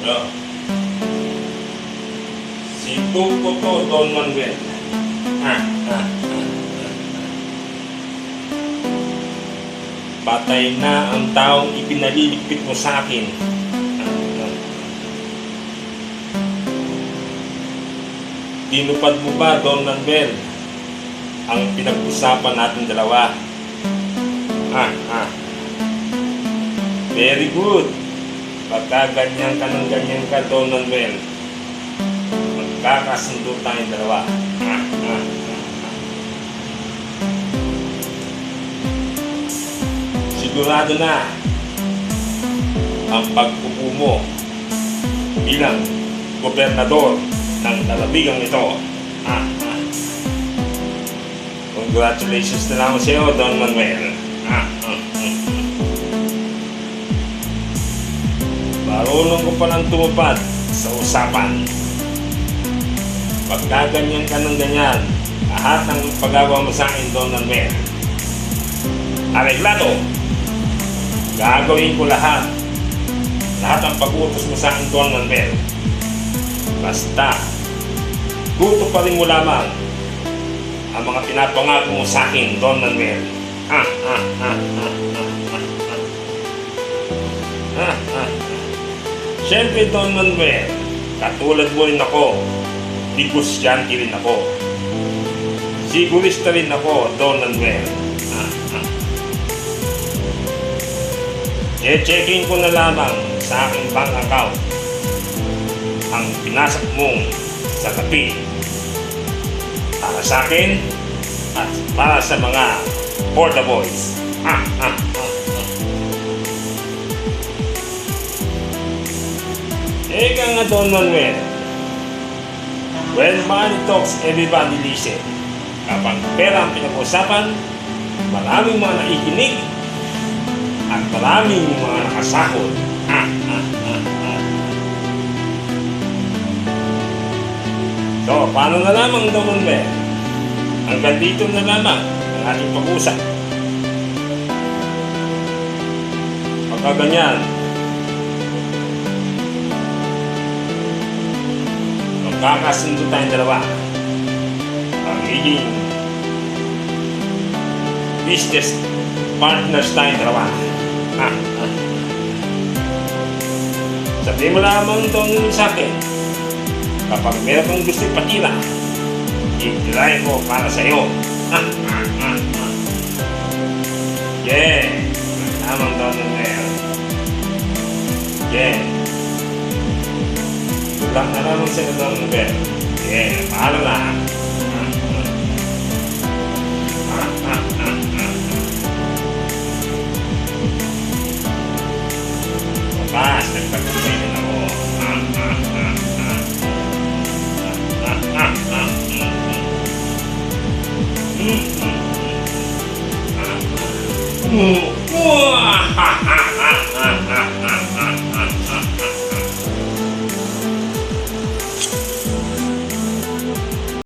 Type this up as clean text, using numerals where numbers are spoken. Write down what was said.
Oh. Si Tuko to, Don Manuel. Patay na ang taong ipinaliligpit mo sa akin. Tinupad mo ba, Don Manuel, ang pinag-usapan natin dalawa? Very good. Pagka ganyan ka ng ganyan ka, Don Manuel, magkakasundo tayong dalawa. Sigurado na ang pagpupo mo bilang gobernador ng lalawigang ito. Congratulations na lang sa iyo, Don Manuel. Marunong ko pa lang tumupad sa usapan. Pagka ganyan ka ng ganyan, lahat ng paggawa mo sa akin, Don Manuel, areglado. Gagawin ko lahat. Lahat ang pag-utos mo sa akin, Don Manuel. Basta, tuto pa rin mo lamang ang mga pinapangako mo sa akin, Don Manuel. Siyempre, Don Manuel, katulad mo rin ako, negosyante rin ako. Sigurista rin ako, Don Manuel. Checking ko na lamang sa aking bank account ang pinasak mong sa kapi para sa akin at para sa mga Porta Boys. Eka nga, Don Manuel, when money talks, everybody listen. Kapag pera ang pinag-usapan, maraming mga naikinig at maraming mga nakasahod. So, paano na lamang, Don Manuel? Hanggang dito na lamang ang ating pag-usap. Pagka ganyan, magkakasundo tayong dalawa. Magiging business partners tayong dalawa. Sabihin mo lamang itong sa akin, kapag meron kang gusto ipatira, itirahin ko para sa iyo. Yeah! Lamang Don Manuel. Yeah! Tulang na lamang sa Don Manuel. Yeah! Paano na? Papas, nagpagpasayin ako.